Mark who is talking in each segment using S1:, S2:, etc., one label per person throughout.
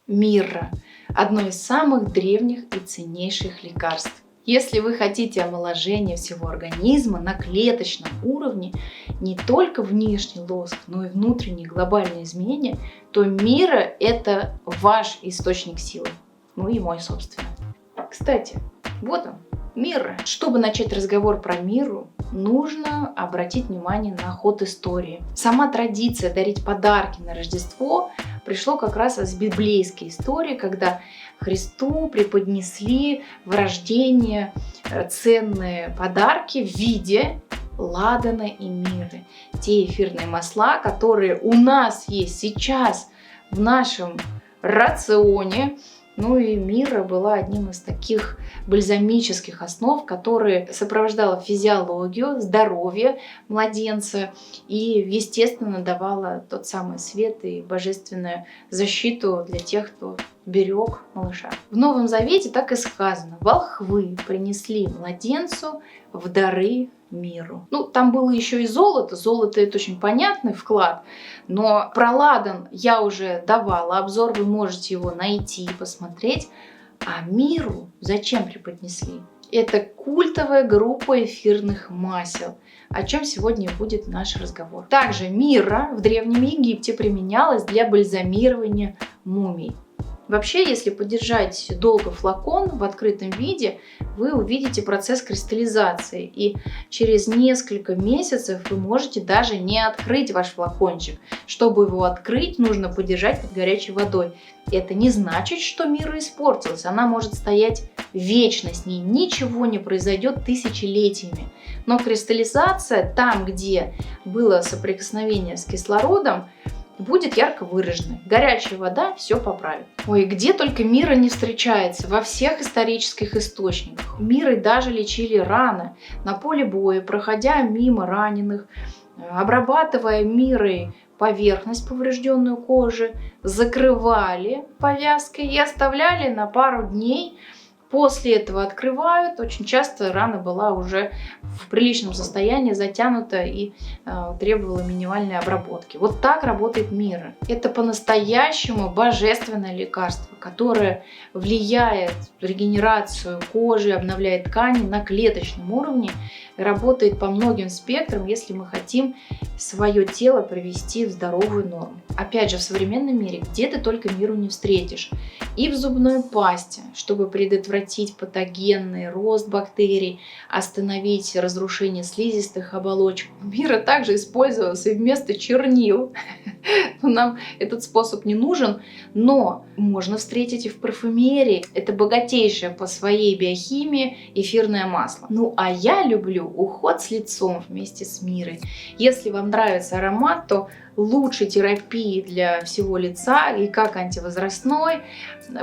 S1: Мирра – одно из самых древних и ценнейших лекарств. Если вы хотите омоложения всего организма на клеточном уровне, не только внешний лоск, но и внутренние глобальные изменения, то мирра – это ваш источник силы. Ну и мой, собственно. Кстати, вот он, мирра. Чтобы начать разговор про мирру, нужно обратить внимание на ход истории. Сама традиция дарить подарки на Рождество пришло как раз из библейской истории, когда Христу преподнесли в рождение ценные подарки в виде ладана и мирры. Те эфирные масла, которые у нас есть сейчас в нашем рационе. Ну и мирра была одним из таких бальзамических основ, которые сопровождала физиологию, здоровье младенца и, естественно, давала тот самый свет и божественную защиту для тех, кто берег малыша. В Новом Завете так и сказано: волхвы принесли младенцу в дары мирру. Ну, там было еще и золото. Золото — это очень понятный вклад. Но про ладан я уже давала обзор, вы можете его найти и посмотреть. А мирру зачем преподнесли? Это культовая группа эфирных масел, о чем сегодня будет наш разговор. Также мирра в Древнем Египте применялась для бальзамирования мумий. Вообще, если подержать долго флакон в открытом виде, вы увидите процесс кристаллизации. И через несколько месяцев вы можете даже не открыть ваш флакончик. Чтобы его открыть, нужно подержать под горячей водой. Это не значит, что мирра испортилась. Она может стоять вечно, с ней ничего не произойдет тысячелетиями. Но кристаллизация там, где было соприкосновение с кислородом, будет ярко выраженной. Горячая вода все поправит. Ой, где только мирра не встречается, во всех исторических источниках. Миррой даже лечили раны на поле боя, проходя мимо раненых, обрабатывая миррой поверхность поврежденную кожи, закрывали повязкой и оставляли на пару дней. После этого открывают. Очень часто рана была уже в приличном состоянии, затянута и требовала минимальной обработки. Вот так работает мирра. Это по-настоящему божественное лекарство, которое влияет на регенерацию кожи, обновляет ткани на клеточном уровне, работает по многим спектрам, если мы хотим свое тело привести в здоровую норму. Опять же, в современном мире где ты только мирру не встретишь. И в зубной пасте, чтобы предотвратить патогенный рост бактерий, остановить разрушение слизистых оболочек. Мирра также использовалась и вместо чернил. Нам этот способ не нужен, но можно встретить и в парфюмерии. Это богатейшее по своей биохимии эфирное масло. Ну а я люблю уход с лицом вместе с миррой. Если вам нравится аромат, то лучшей терапии для всего лица и как антивозрастной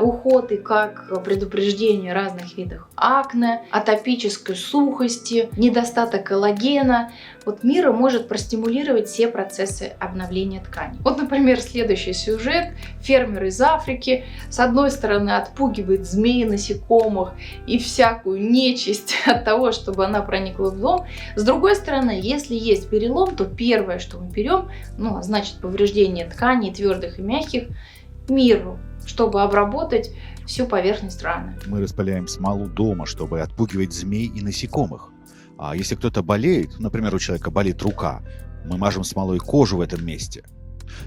S1: уход, и как предупреждение разных видов акне, атопической сухости, недостаток коллагена. Вот мирра может простимулировать все процессы обновления тканей. Вот, например, следующий сюжет. Фермер из Африки с одной стороны отпугивает змей, насекомых и всякую нечисть от того, чтобы она проникла в дом. С другой стороны, если есть перелом, то первое, что мы берем, значит повреждение тканей твердых и мягких, мирру, чтобы обработать всю поверхность раны.
S2: Мы распыляем смолу дома, чтобы отпугивать змей и насекомых. А если кто-то болеет, например, у человека болит рука, мы мажем смолой кожу в этом месте.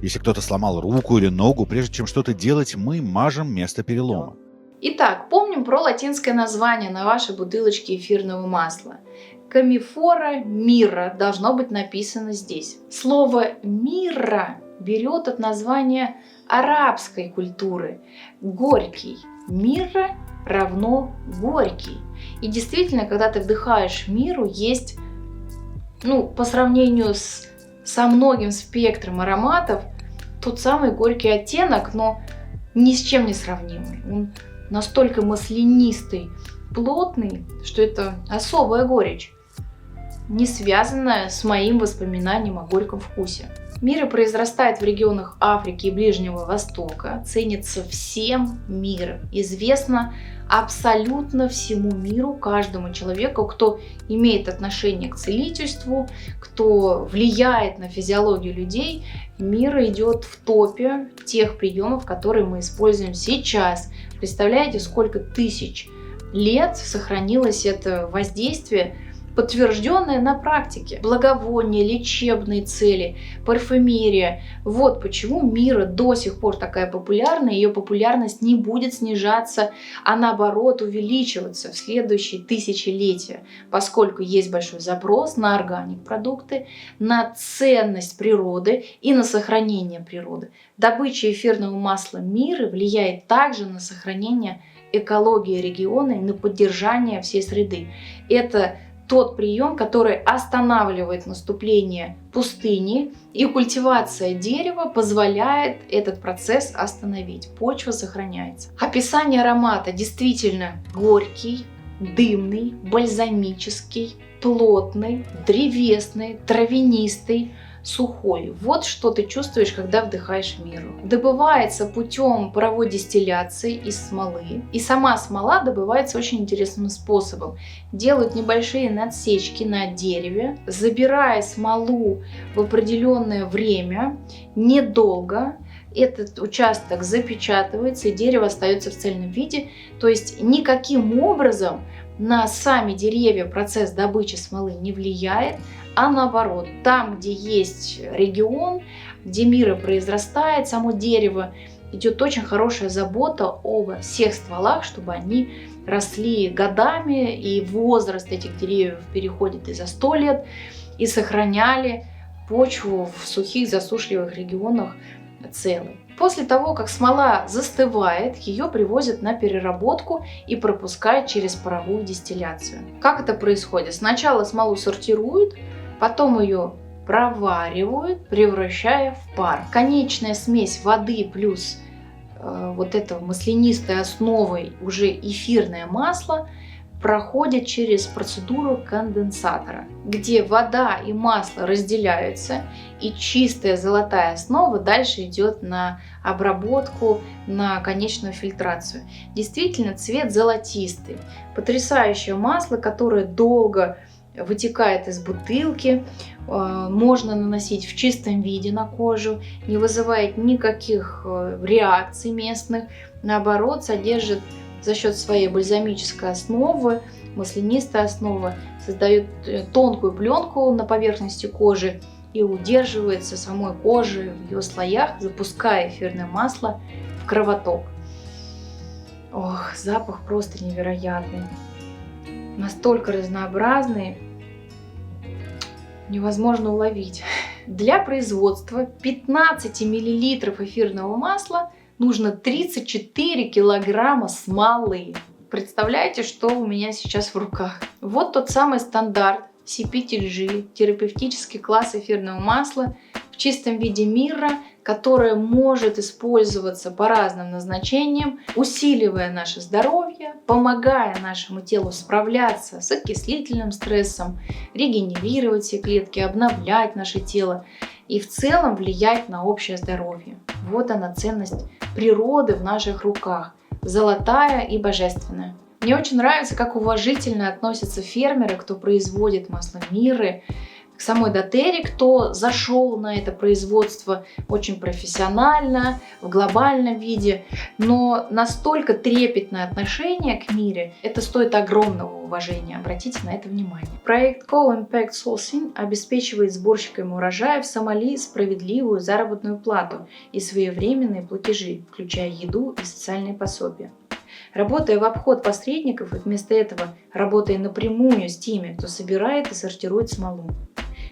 S2: Если кто-то сломал руку или ногу, прежде чем что-то делать, мы мажем место перелома.
S1: Итак, помним про латинское название на вашей бутылочке эфирного масла. Камифора мирра должно быть написано здесь. Слово мирра берет от названия арабской культуры. Горький. Мирра равно горький. И действительно, когда ты вдыхаешь мирру, есть, по сравнению со многим спектром ароматов, тот самый горький оттенок, но ни с чем не сравнимый. Он настолько маслянистый, плотный, что это особая горечь, не связанная с моим воспоминанием о горьком вкусе. Мира произрастает в регионах Африки и Ближнего Востока, ценится всем миром, известно абсолютно всему миру, каждому человеку, кто имеет отношение к целительству, кто влияет на физиологию людей. Мир идет в топе тех приемов, которые мы используем сейчас. Представляете, сколько тысяч лет сохранилось это воздействие, подтвержденное на практике. Благовония, лечебные цели, парфюмерия. Вот почему мира до сих пор такая популярна. Ее популярность не будет снижаться, а наоборот увеличиваться в следующие тысячелетия, поскольку есть большой запрос на органик-продукты, на ценность природы и на сохранение природы. Добыча эфирного масла мира влияет также на сохранение экологии региона и на поддержание всей среды. Это тот прием, который останавливает наступление пустыни, и культивация дерева позволяет этот процесс остановить. Почва сохраняется. Описание аромата действительно горький, дымный, бальзамический, плотный, древесный, травянистый, сухой. Вот что ты чувствуешь, когда вдыхаешь миру. Добывается путем паровой дистилляции из смолы. И сама смола добывается очень интересным способом. Делают небольшие надсечки на дереве, забирая смолу в определенное время, недолго. Этот участок запечатывается, и дерево остается в цельном виде. То есть никаким образом на сами деревья процесс добычи смолы не влияет, а наоборот, там, где есть регион, где мира произрастает, само дерево, идет очень хорошая забота об всех стволах, чтобы они росли годами, и возраст этих деревьев переходит и за 100 лет, и сохраняли почву в сухих засушливых регионах целой. После того, как смола застывает, ее привозят на переработку и пропускают через паровую дистилляцию. Как это происходит? Сначала смолу сортируют, потом ее проваривают, превращая в пар. Конечная смесь воды плюс вот этого маслянистой основой уже эфирное масло проходит через процедуру конденсатора, где вода и масло разделяются, и чистая золотая основа дальше идет на обработку, на конечную фильтрацию. Действительно, цвет золотистый. Потрясающее масло, которое долго вытекает из бутылки, можно наносить в чистом виде на кожу, не вызывает никаких реакций местных, наоборот, содержит за счет своей бальзамической основы, маслянистой основы, создает тонкую пленку на поверхности кожи и удерживается самой кожей в ее слоях, запуская эфирное масло в кровоток. Ох, запах просто невероятный, настолько разнообразный, невозможно уловить. Для производства 15 мл эфирного масла нужно 34 килограмма смолы. Представляете, что у меня сейчас в руках? Вот тот самый стандарт CPTLG, терапевтический класс эфирного масла в чистом виде мира, которое может использоваться по разным назначениям, усиливая наше здоровье, помогая нашему телу справляться с окислительным стрессом, регенерировать все клетки, обновлять наше тело и в целом влиять на общее здоровье. Вот она, ценность природы в наших руках, золотая и божественная. Мне очень нравится, как уважительно относятся фермеры, кто производит масло миры, к самой доTERRA, кто зашел на это производство очень профессионально, в глобальном виде, но настолько трепетное отношение к мире, это стоит огромного уважения, обратите на это внимание. Проект Co-Impact Sourcing обеспечивает сборщикам урожая в Сомали справедливую заработную плату и своевременные платежи, включая еду и социальные пособия. Работая в обход посредников и вместо этого работая напрямую с теми, кто собирает и сортирует смолу.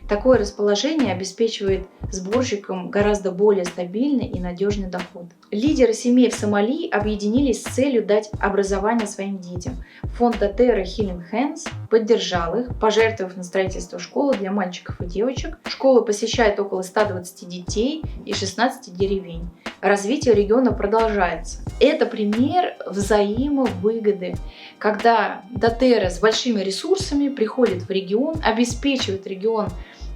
S1: Такое расположение обеспечивает сборщикам гораздо более стабильный и надежный доход. Лидеры семей в Сомали объединились с целью дать образование своим детям. Фонд доTERRA Healing Hands поддержал их, пожертвовав на строительство школы для мальчиков и девочек. Школу посещает около 120 детей из 16 деревень. Развитие региона продолжается. Это пример взаимовыгоды, когда доTERRA с большими ресурсами приходит в регион, обеспечивает регион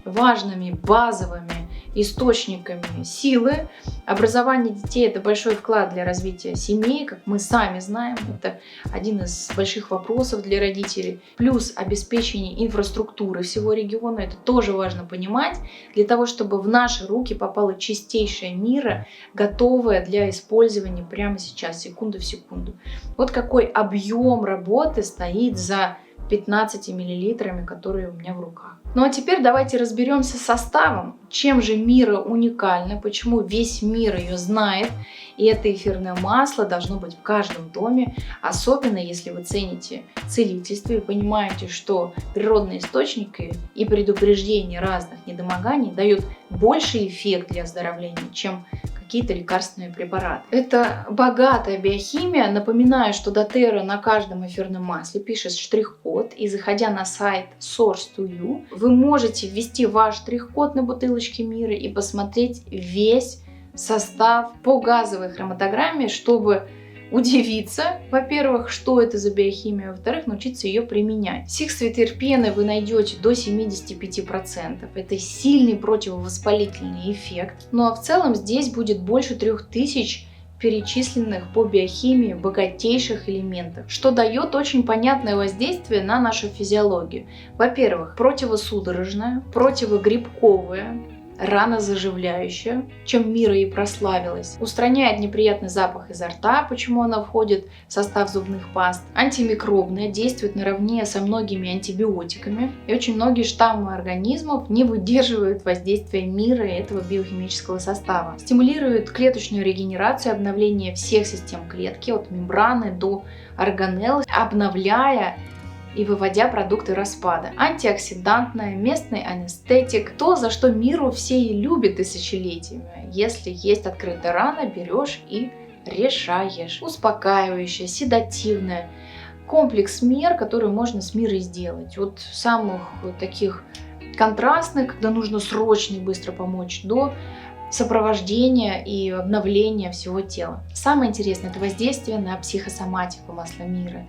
S1: важными базовыми источниками силы. Образование детей – это большой вклад для развития семей, как мы сами знаем. Это один из больших вопросов для родителей. Плюс обеспечение инфраструктуры всего региона. Это тоже важно понимать, для того, чтобы в наши руки попало чистейшее мира, готовое для использования прямо сейчас, секунду в секунду. Вот какой объем работы стоит за 15 миллилитрами, которые у меня в руках. Ну а теперь давайте разберемся с составом. Чем же Мира уникальна, почему весь мир ее знает. И это эфирное масло должно быть в каждом доме, особенно если вы цените целительство и понимаете, что природные источники и предупреждение разных недомоганий дают больший эффект для оздоровления, чем какие-то лекарственные препараты. Это богатая биохимия. Напоминаю, что доTERRA на каждом эфирном масле пишет штрих-код, и заходя на сайт Source2You, вы можете ввести ваш штрих-код на бутылочке Мира и посмотреть весь состав по газовой хроматограмме, чтобы удивиться, во-первых, что это за биохимия, во-вторых, научиться ее применять. Сиксветерпены вы найдете до 75%. Это сильный противовоспалительный эффект. Ну а в целом здесь будет больше 3000 перечисленных по биохимии богатейших элементов, что дает очень понятное воздействие на нашу физиологию. Во-первых, противосудорожное, противогрибковое, ранозаживляющая, чем Мира и прославилась, устраняет неприятный запах изо рта, почему она входит в состав зубных паст, антимикробная, действует наравне со многими антибиотиками, и очень многие штаммы организмов не выдерживают воздействия Мира и этого биохимического состава. Стимулирует клеточную регенерацию, обновление всех систем клетки, от мембраны до органелл, обновляя и выводя продукты распада. Антиоксидантная, местный анестетик, то, за что Миру все и любят тысячелетиями. Если есть открытая рана, берешь и решаешь. Успокаивающая, седативная. Комплекс мер, которые можно с Мирой сделать. От самых таких контрастных, когда нужно срочно и быстро помочь, до сопровождения и обновления всего тела. Самое интересное – это воздействие на психосоматику масла Мира.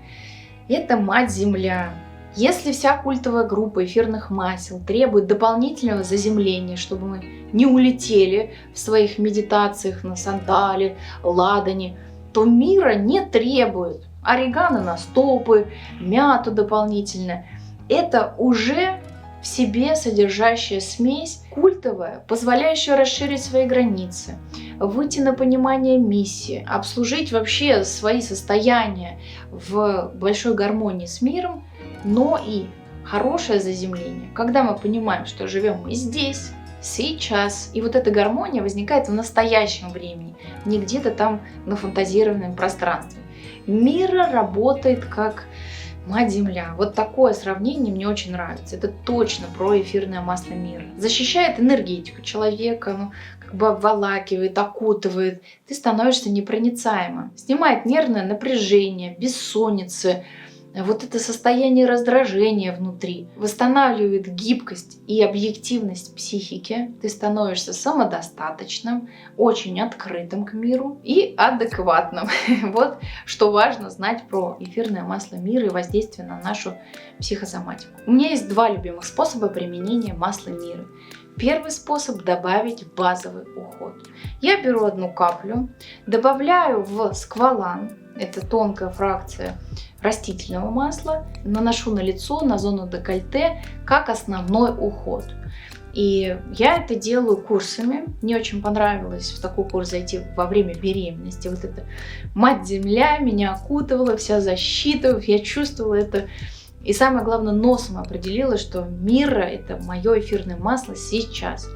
S1: Это мать-земля. Если вся культовая группа эфирных масел требует дополнительного заземления, чтобы мы не улетели в своих медитациях на сандале, ладане, то Мира не требует. Орегано на стопы, мяту дополнительно. Это уже в себе содержащая смесь культовая, позволяющая расширить свои границы, выйти на понимание миссии, обслужить вообще свои состояния в большой гармонии с миром, но и хорошее заземление, когда мы понимаем, что живем мы здесь, сейчас, и вот эта гармония возникает в настоящем времени, не где-то там на фантазированном пространстве. Мира работает как Мать-Земля. Вот такое сравнение мне очень нравится. Это точно про эфирное масло Мира. Защищает энергетику человека, как бы обволакивает, окутывает. Ты становишься непроницаемым. Снимает нервное напряжение, бессонницы, вот это состояние раздражения внутри. Восстанавливает гибкость и объективность психики. Ты становишься самодостаточным, очень открытым к миру и адекватным. Вот что важно знать про эфирное масло Мира и воздействие на нашу психосоматику. У меня есть два любимых способа применения масла Мира. Первый способ – добавить в базовый уход. Я беру одну каплю, добавляю в сквалан, это тонкая фракция растительного масла, наношу на лицо, на зону декольте, как основной уход. И я это делаю курсами. Мне очень понравилось в такой курс зайти во время беременности. Вот эта мать-земля меня окутывала, вся защита, я чувствовала это. И самое главное, носом определила, что Мира – это мое эфирное масло сейчас.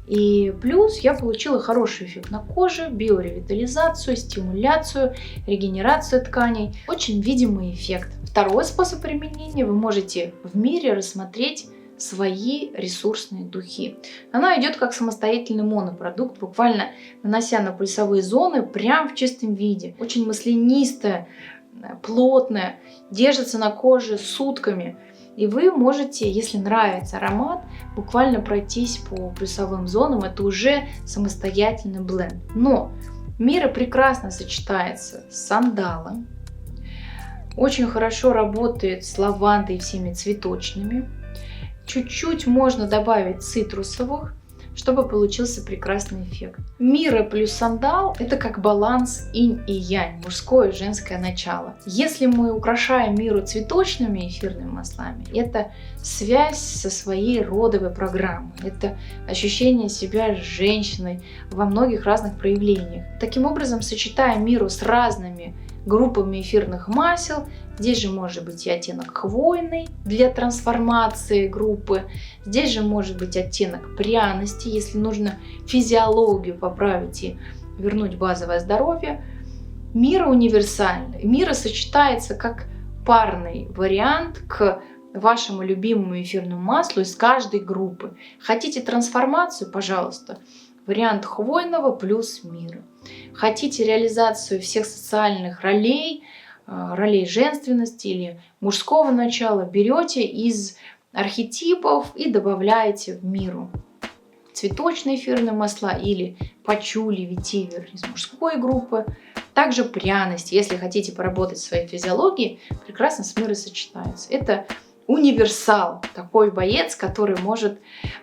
S1: И плюс я получила хороший эффект на коже, биоревитализацию, стимуляцию, регенерацию тканей. Очень видимый эффект. Второй способ применения: вы можете в Мире рассмотреть свои ресурсные духи. Она идет как самостоятельный монопродукт, буквально нанося на пульсовые зоны прям в чистом виде. Очень маслянистая, плотная, держится на коже сутками. И вы можете, если нравится аромат, буквально пройтись по плюсовым зонам. Это уже самостоятельный бленд. Но Мира прекрасно сочетается с сандалом. Очень хорошо работает с лавандой и всеми цветочными. Чуть-чуть можно добавить цитрусовых. чтобы получился прекрасный эффект. Мира плюс сандал – это как баланс инь и янь, мужское и женское начало. Если мы украшаем миру цветочными эфирными маслами, это связь со своей родовой программой, это ощущение себя женщиной во многих разных проявлениях. Таким образом, сочетая миру с разными группами эфирных масел, здесь же может быть и оттенок хвойный для трансформации группы, здесь же может быть оттенок пряности, если нужно физиологию поправить и вернуть базовое здоровье. Мира универсальный, мира сочетается как парный вариант к вашему любимому эфирному маслу из каждой группы. Хотите трансформацию? Пожалуйста. Вариант хвойного плюс мира. Хотите реализацию всех социальных ролей, ролей женственности или мужского начала, берете из архетипов и добавляете в миру цветочные эфирные масла или пачули, ветивер из мужской группы. Также пряность, если хотите поработать в своей физиологии, прекрасно с мирой сочетается. Это универсал, такой боец, который может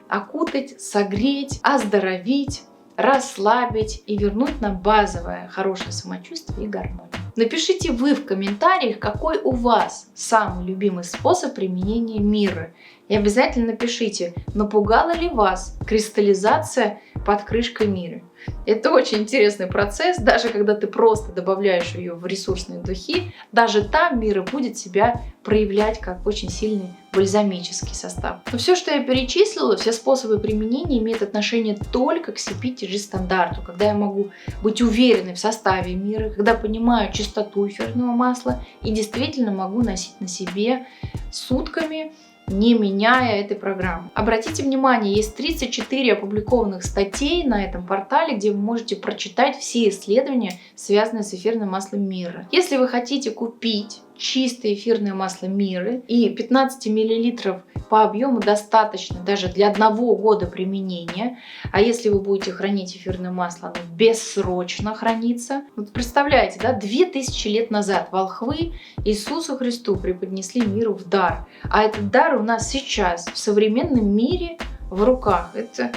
S1: окутать, согреть, оздоровить, расслабить и вернуть нам базовое хорошее самочувствие и гармонию. Напишите вы в комментариях, какой у вас самый любимый способ применения мира. И обязательно напишите, напугала ли вас кристаллизация под крышкой мира. Это очень интересный процесс, даже когда ты просто добавляешь ее в ресурсные духи, даже там мира будет себя проявлять как очень сильный бальзамический состав. Но все, что я перечислила, все способы применения имеют отношение только к CPTG стандарту, когда я могу быть уверенной в составе мира, когда понимаю чистоту эфирного масла и действительно могу носить на себе сутками, не меняя этой программы. Обратите внимание, есть 34 опубликованных статей на этом портале, где вы можете прочитать все исследования, связанные с эфирным маслом мира. Если вы хотите купить чистое эфирное масло мира и 15 мл по объему достаточно даже для 1 года применения, а если вы будете хранить эфирное масло, оно бессрочно хранится. Вот представляете, да, 2000 лет назад волхвы Иисусу Христу преподнесли миру в дар, а этот дар у нас сейчас в современном мире в руках. Это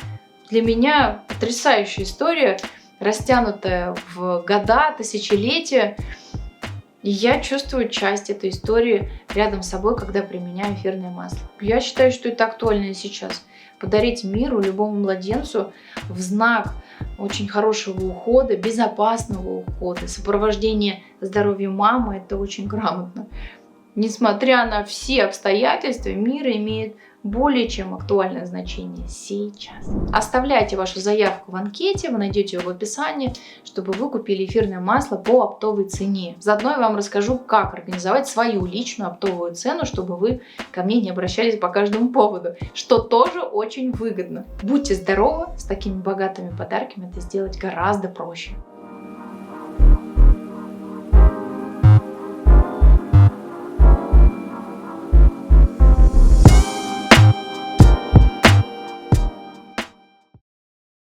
S1: для меня потрясающая история, растянутая в года, тысячелетия. И я чувствую часть этой истории рядом с собой, когда применяю эфирное масло. Я считаю, что это актуально и сейчас. Подарить миру, любому младенцу в знак очень хорошего ухода, безопасного ухода, сопровождения здоровья мамы, это очень грамотно. Несмотря на все обстоятельства, мир имеет более чем актуальное значение сейчас. Оставляйте вашу заявку в анкете, вы найдете ее в описании, чтобы вы купили эфирное масло по оптовой цене. Заодно я вам расскажу, как организовать свою личную оптовую цену, чтобы вы ко мне не обращались по каждому поводу, что тоже очень выгодно. Будьте здоровы, с такими богатыми подарками это сделать гораздо проще.